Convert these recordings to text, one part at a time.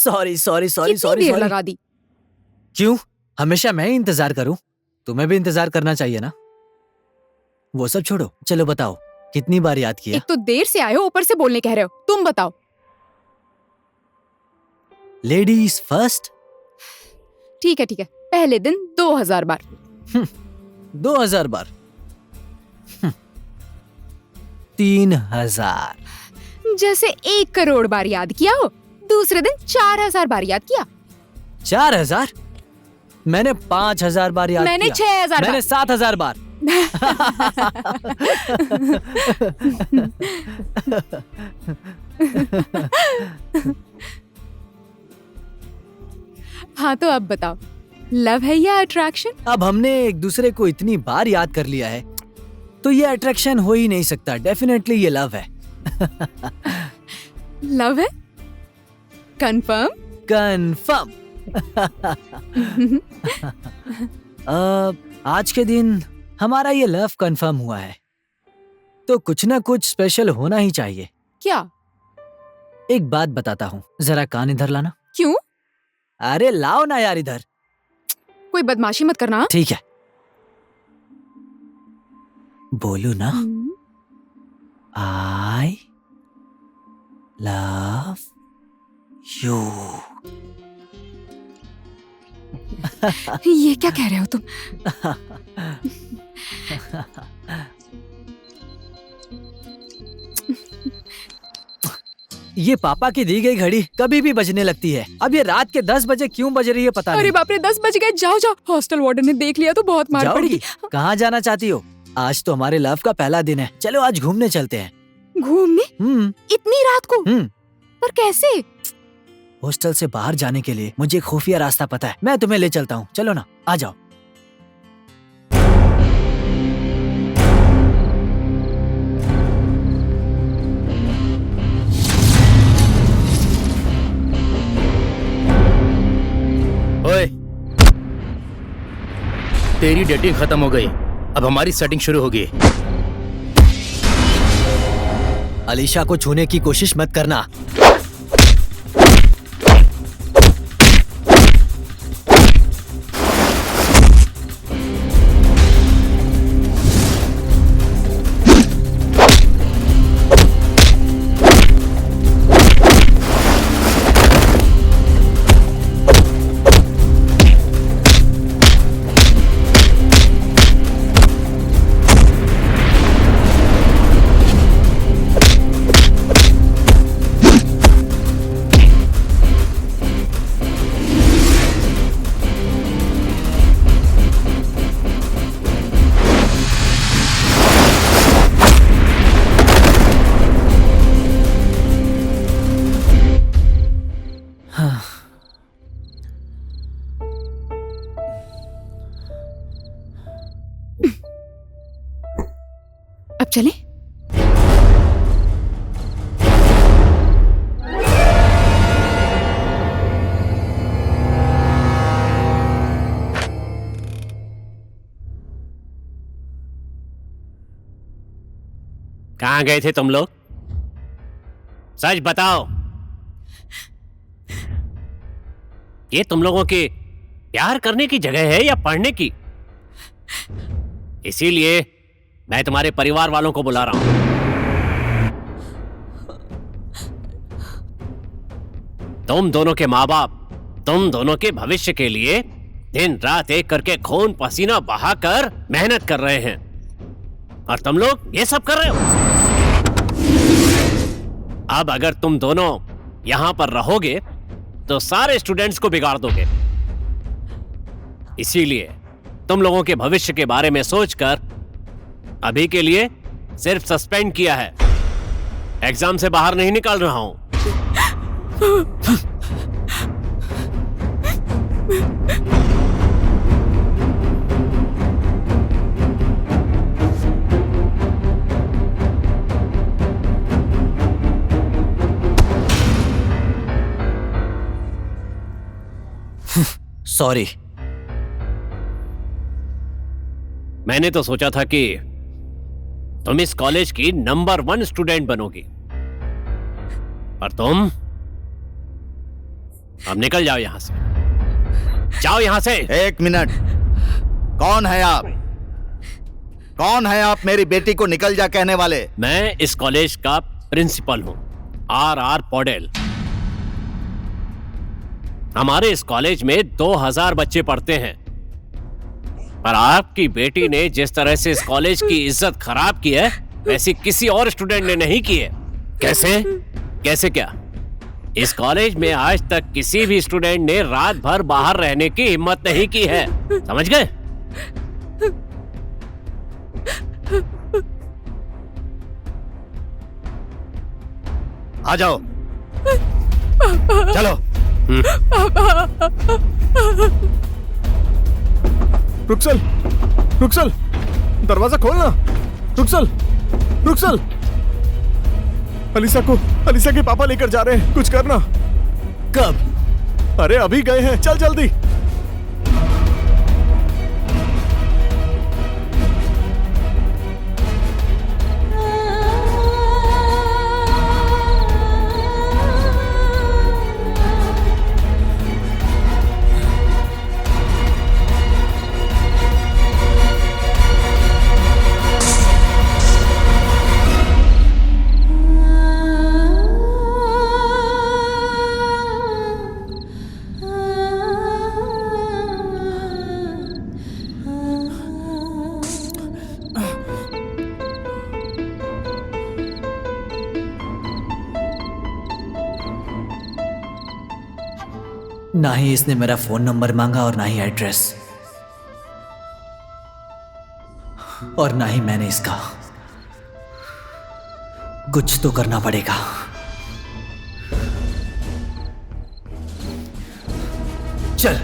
Sorry sorry sorry कितनी sorry देर sorry. लगा दी? क्यों, हमेशा मैं ही इंतजार करूं? तुम्हें भी इंतजार करना चाहिए ना। वो सब छोड़ो, चलो बताओ कितनी बार याद किया? एक तो देर से आए हो, ऊपर से बोलने कह रहे हो। तुम बताओ। Ladies first. ठीक है, पहले दिन 2000 बार। 2000 बार। 3000। जैसे 1 करोड़ बार याद किया हो। दूसरे दिन 4000 बार याद किया। 4000? मैंने 5000 बार याद मैंने किया। 6000 मैंने बार। 7000 बार। हाँ तो अब बताओ, लव है या अट्रैक्शन? अब हमने एक दूसरे को इतनी बार याद कर लिया है तो ये अट्रैक्शन हो ही नहीं सकता। डेफिनेटली ये लव है। लव है? कंफर्म? कंफर्म। आज के दिन हमारा ये लव कंफर्म हुआ है तो कुछ ना कुछ स्पेशल होना ही चाहिए। क्या? एक बात बताता हूँ, जरा कान इधर लाना। क्यों? अरे लाओ ना यार इधर। कोई बदमाशी मत करना। ठीक है, बोलू ना। I love you. ये क्या कह रहे हो तुम? ये पापा की दी गई घड़ी कभी भी बजने लगती है। अब ये रात के 10 बजे क्यों बज रही है पता अरे नहीं। बाप रे, 10 बज गए। जाओ जाओ, हॉस्टल वार्डन ने देख लिया तो बहुत मार जाओगी? पड़ेगी। कहाँ जाना चाहती हो? आज तो हमारे लव का पहला दिन है, चलो आज घूमने चलते हैं। घूमने? इतनी रात को? पर कैसे? हॉस्टल से बाहर जाने के लिए मुझे एक खुफिया रास्ता पता है, मैं तुम्हें ले चलता हूँ। चलो ना, आ जाओ। ओए, तेरी डेटिंग खत्म हो गई, अब हमारी सेटिंग शुरू होगी। अलीशा को छूने की कोशिश मत करना। अब चलें? कहाँ गए थे तुम लोग? सच बताओ। ये तुम लोगों के प्यार करने की जगह है या पढ़ने की? इसीलिए मैं तुम्हारे परिवार वालों को बुला रहा हूं। तुम दोनों के माँ बाप तुम दोनों के भविष्य के लिए दिन रात एक करके खून पसीना बहाकर मेहनत कर रहे हैं और तुम लोग ये सब कर रहे हो। अब अगर तुम दोनों यहां पर रहोगे तो सारे स्टूडेंट्स को बिगाड़ दोगे। इसीलिए तुम लोगों के भविष्य के बारे में सोचकर अभी के लिए सिर्फ सस्पेंड किया है। एग्जाम से बाहर नहीं निकाल रहा हूं। सॉरी। मैंने तो सोचा था कि तुम इस कॉलेज की नंबर 1 स्टूडेंट बनोगी, पर अब निकल जाओ यहां से, जाओ यहां से। एक मिनट, कौन है आप? कौन है आप मेरी बेटी को निकल जा कहने वाले? मैं इस कॉलेज का प्रिंसिपल हूं, आर पौडेल। हमारे इस कॉलेज में 2000 बच्चे पढ़ते हैं, पर आपकी बेटी ने जिस तरह से इस कॉलेज की इज्जत खराब की है, वैसी किसी और स्टूडेंट ने नहीं की है। कैसे? कैसे क्या? इस कॉलेज में आज तक किसी भी स्टूडेंट ने रात भर बाहर रहने की हिम्मत नहीं की है, समझ गए? आ जाओ, चलो। रुक्सल, रुक्सल, दरवाजा खोलना। रुक्सल, रुक्सल, अलीसा के पापा लेकर जा रहे हैं, कुछ करना। कब? अरे अभी गए हैं, चल जल्दी। ना ही इसने मेरा फोन नंबर मांगा और ना ही एड्रेस, और ना ही मैंने इसका। कुछ तो करना पड़ेगा। चल।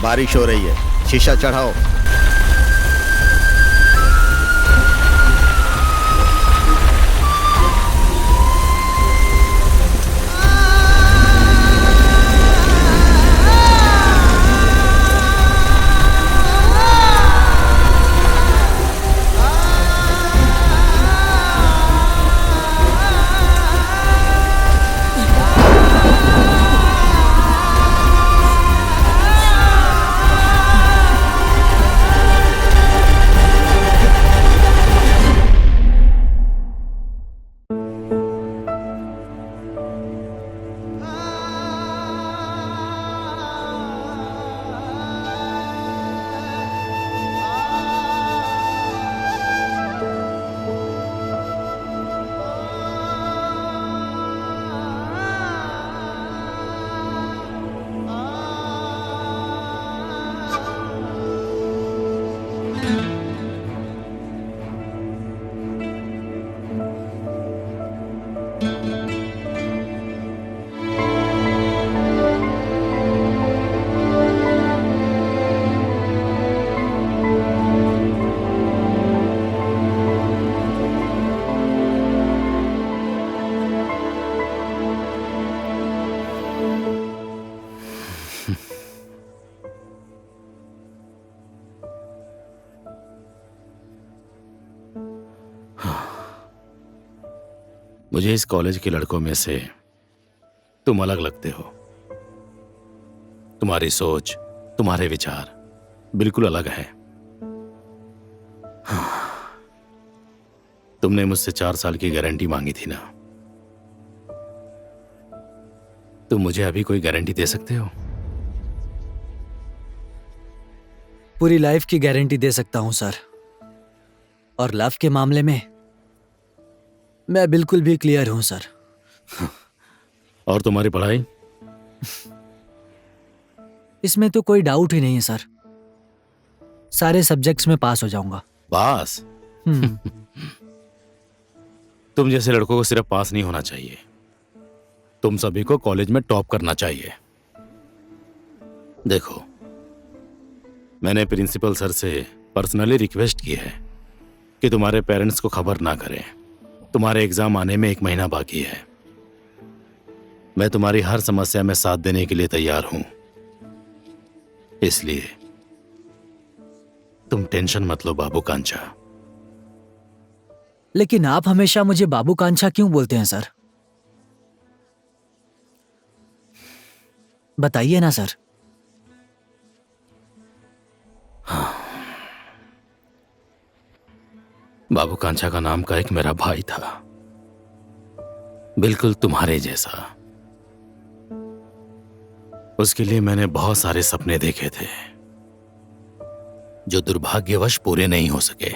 बारिश हो रही है, शीशा चढ़ाओ। मुझे इस कॉलेज के लड़कों में से तुम अलग लगते हो। तुम्हारी सोच, तुम्हारे विचार बिल्कुल अलग है। तुमने मुझसे 4 साल की गारंटी मांगी थी ना, तुम मुझे अभी कोई गारंटी दे सकते हो? पूरी लाइफ की गारंटी दे सकता हूं सर। और लव के मामले में मैं बिल्कुल भी क्लियर हूं सर। और तुम्हारी पढ़ाई? इसमें तो कोई डाउट ही नहीं है सर। सारे सब्जेक्ट्स में पास हो जाऊंगा। पास? हम्म। तुम जैसे लड़कों को सिर्फ पास नहीं होना चाहिए, तुम सभी को कॉलेज में टॉप करना चाहिए। देखो, मैंने प्रिंसिपल सर से पर्सनली रिक्वेस्ट की है कि तुम्हारे पेरेंट्स को खबर ना करें। तुम्हारे एग्जाम आने में 1 महीना बाकी है। मैं तुम्हारी हर समस्या में साथ देने के लिए तैयार हूं, इसलिए तुम टेंशन मत लो बाबू कांचा। लेकिन आप हमेशा मुझे बाबू कांचा क्यों बोलते हैं सर? बताइए ना सर। बाबू कांचा का नाम का एक मेरा भाई था, बिल्कुल तुम्हारे जैसा। उसके लिए मैंने बहुत सारे सपने देखे थे जो दुर्भाग्यवश पूरे नहीं हो सके।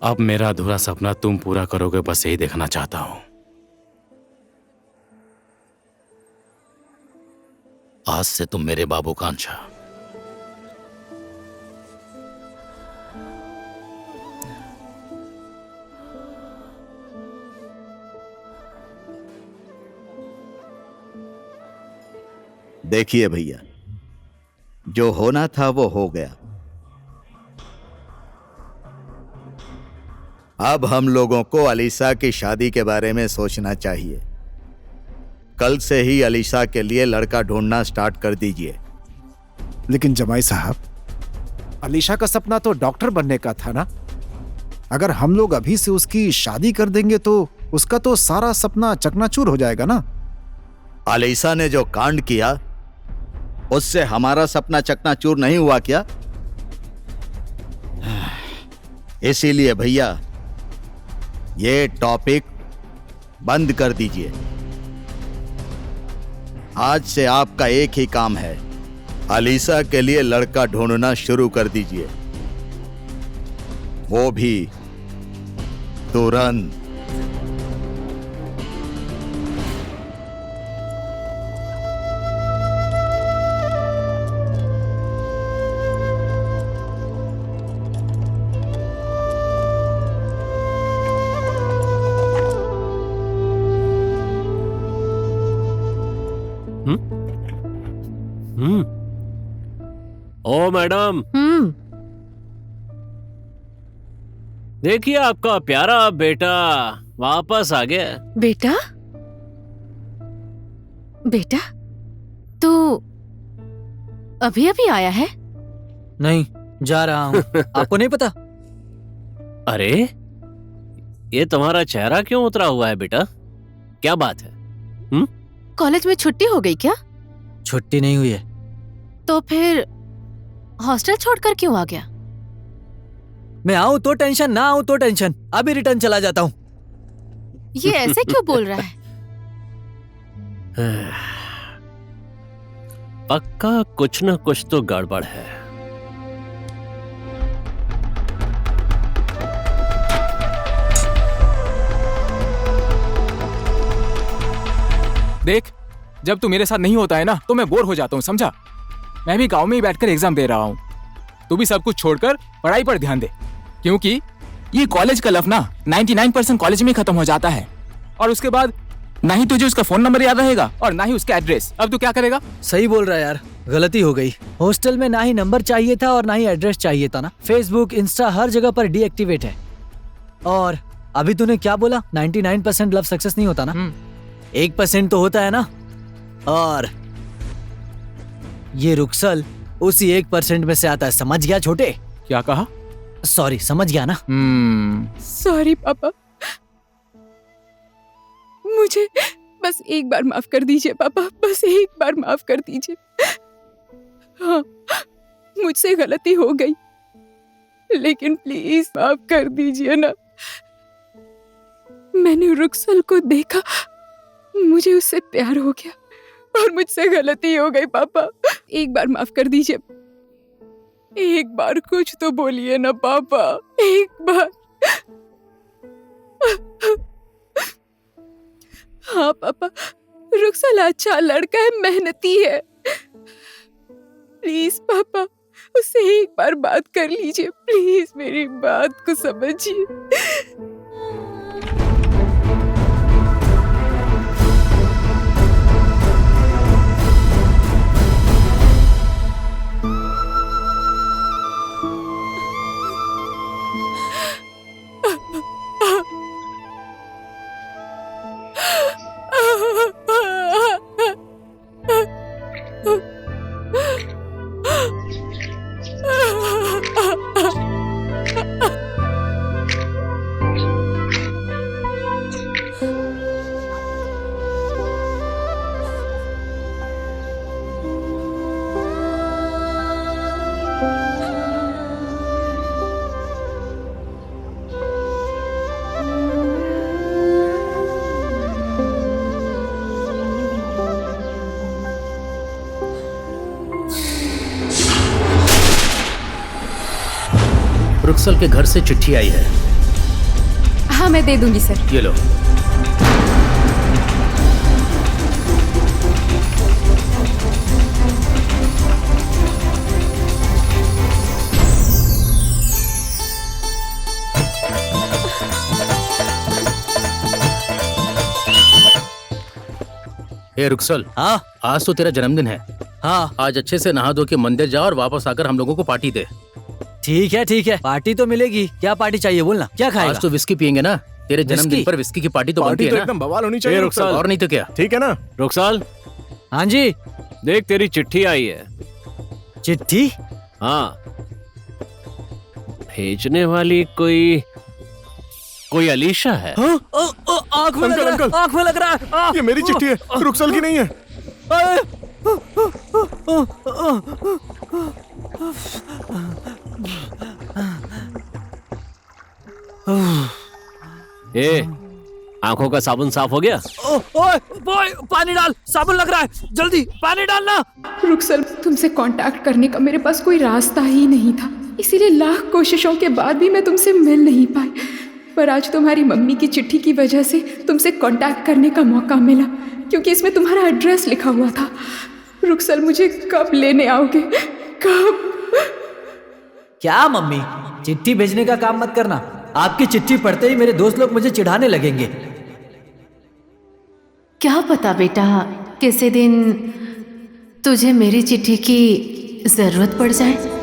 अब मेरा अधूरा सपना तुम पूरा करोगे, बस यही देखना चाहता हूं। आज से तुम मेरे बाबू कांचा। देखिए भैया, जो होना था वो हो गया। अब हम लोगों को अलीसा की शादी के बारे में सोचना चाहिए। कल से ही अलीसा के लिए लड़का ढूंढना स्टार्ट कर दीजिए। लेकिन जमाई साहब, अलीशा का सपना तो डॉक्टर बनने का था ना। अगर हम लोग अभी से उसकी शादी कर देंगे तो उसका तो सारा सपना चकनाचूर हो जाएगा ना। अलीसा ने जो कांड किया उससे हमारा सपना चकनाचूर नहीं हुआ क्या? इसीलिए भैया, ये टॉपिक बंद कर दीजिए। आज से आपका एक ही काम है, अलीसा के लिए लड़का ढूंढना शुरू कर दीजिए, वो भी तुरंत। ओ मैडम, देखिए आपका प्यारा बेटा वापस आ गया। बेटा? बेटा तू अभी अभी आया है? नहीं, जा रहा हूं। आपको नहीं पता? अरे, ये तुम्हारा चेहरा क्यों उतरा हुआ है बेटा? क्या बात है? कॉलेज में छुट्टी हो गई क्या? छुट्टी नहीं हुई है। तो फिर हॉस्टल छोड़कर क्यों आ गया? मैं आऊं तो टेंशन, ना आऊं तो टेंशन। अभी रिटर्न चला जाता हूं। ये ऐसे क्यों बोल रहा है? पक्का कुछ न कुछ तो गड़बड़ है। देख, जब तू मेरे साथ नहीं होता है ना तो मैं बोर हो जाता हूँ, समझा? मैं भी गांव में ही बैठकर एग्जाम दे रहा हूँ। तू भी सब कुछ छोड़कर पढ़ाई पर ध्यान दे, क्योंकि ये कॉलेज का लफ ना 99% कॉलेज में ही खत्म हो जाता है। और उसके बाद ना ही तुझे उसका फोन नंबर याद रहेगा और ना ही उसका एड्रेस। अब तू क्या करेगा? सही बोल रहा है यार, गलती हो गई। हॉस्टल में ना ही नंबर चाहिए था और ना ही एड्रेस चाहिए था ना। फेसबुक, इंस्टा हर जगह पर डीएक्टिवेट है। और अभी तूने क्या बोला? 99% लव सक्सेस नहीं होता ना, 1% तो होता है ना। और ये रुक्सल उसी 1% में से आता है। समझ गया छोटे? क्या कहा? सॉरी, समझ गया ना? सॉरी पापा, मुझे बस एक बार माफ कर दीजिए पापा, बस एक बार माफ कर दीजिए। हाँ, मुझसे गलती हो गई, लेकिन प्लीज माफ कर दीजिए ना। मैंने रुक्सल को देखा, मुझे उससे प्यार हो गया और मुझसे गलती हो गई पापा। एक बार माफ कर दीजिए, एक बार कुछ तो बोलिए ना पापा, एक बार। हाँ पापा, रुक्सल अच्छा लड़का है, मेहनती है। प्लीज पापा, उससे एक बार बात कर लीजिए, प्लीज मेरी बात को समझिए। रुक्सल के घर से चिट्ठी आई है। हाँ, मैं दे दूंगी सर। ये लो। ए रुक्सल, हाँ आज तो तेरा जन्मदिन है। हाँ आज अच्छे से नहा धो के मंदिर जा और वापस आकर हम लोगों को पार्टी दे। ठीक है, पार्टी तो मिलेगी। क्या पार्टी चाहिए बोलना, क्या खाएगा? आज तो विस्की पियेंगे ना, तेरे जन्मदिन विस्की? पर विस्की की पार्टी तो बनती पार्टी है तो ना। एकदम बवाल होनी चाहिए रुक्सल। और नहीं तो क्या। ठीक है ना? रुक्साल, हाँ जी। देख तेरी चिट्ठी आई है। चिट्ठी? हाँ, भेजने वाली कोई अलीशा है। आँख में लग अंकल, रहा है, अंकल। आँख में लग रहा है। ये मेरी चिट्ठी है, रुक्सल की नहीं है। ए, आंखों का साबुन साफ हो गया? ओए, पानी डाल, साबुन लग रहा है, जल्दी पानी डालना। रुक्सल, तुमसे कांटेक्ट करने का मेरे पास कोई रास्ता ही नहीं था, इसीलिए लाख कोशिशों के बाद भी मैं तुमसे मिल नहीं पाई। पर आज तुम्हारी मम्मी की चिट्ठी की वजह से तुमसे कांटेक्ट करने का मौका मिला, क्योंकि इसमें तुम्हारा एड्रेस लिखा हुआ था। रुक्सल, मुझे कब लेने आओगे, कब? क्या मम्मी, चिट्ठी भेजने का काम मत करना। आपकी चिट्ठी पढ़ते ही मेरे दोस्त लोग मुझे चिढ़ाने लगेंगे। क्या पता बेटा, किसी दिन तुझे मेरी चिट्ठी की जरूरत पड़ जाए।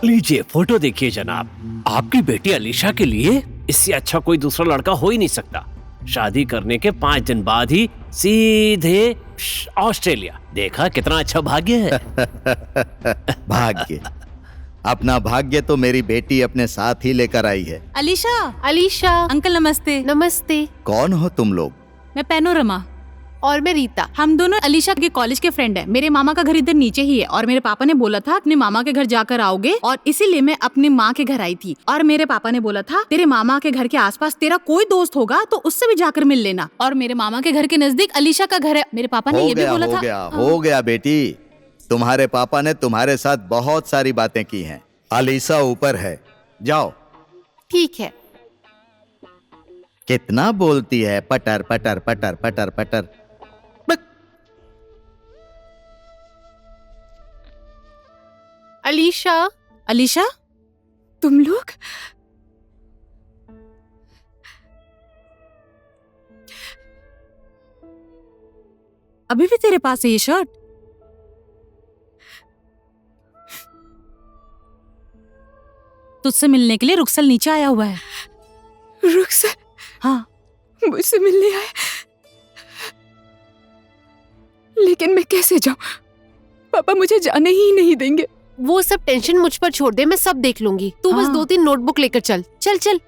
लीजिए फोटो देखिए जनाब, आपकी बेटी अलीशा के लिए इससे अच्छा कोई दूसरा लड़का हो ही नहीं सकता। शादी करने के 5 दिन बाद ही सीधे ऑस्ट्रेलिया। देखा कितना अच्छा भाग्य है। भाग्य? अपना भाग्य तो मेरी बेटी अपने साथ ही लेकर आई है। अलीशा, अलीशा, अंकल नमस्ते। नमस्ते। कौन हो तुम लोग? मैं पैनोरमा और मैं रीता। हम दोनों अलीशा के कॉलेज के फ्रेंड हैं। मेरे मामा का घर इधर नीचे ही है और मेरे पापा ने बोला था अपने मामा के घर जाकर आओगे, और इसीलिए मैं अपनी माँ के घर आई थी। और मेरे पापा ने बोला था तेरे मामा के घर के आसपास तेरा कोई दोस्त होगा तो उससे भी जाकर मिल लेना। और मेरे मामा के घर के नजदीक अलीशा का घर है। मेरे पापा ने ये भी बोला था। हो गया बेटी, तुम्हारे पापा ने तुम्हारे साथ बहुत सारी बातें की हैं। अलीशा ऊपर है, जाओ। ठीक है। कितना बोलती है, पटर पटर पटर पटर पटर। अलीशा, अलीशा, तुम लोग? अभी भी तेरे पास है ये शर्ट? तुझसे मिलने के लिए रुक्सल नीचे आया हुआ है। रुक्सल? हाँ, मुझसे मिलने आए? लेकिन मैं कैसे जाऊं? पापा मुझे जाने ही नहीं देंगे। वो सब टेंशन मुझ पर छोड़ दे, मैं सब देख लूंगी। तू बस हाँ। 2-3 नोटबुक लेकर चल चल चल।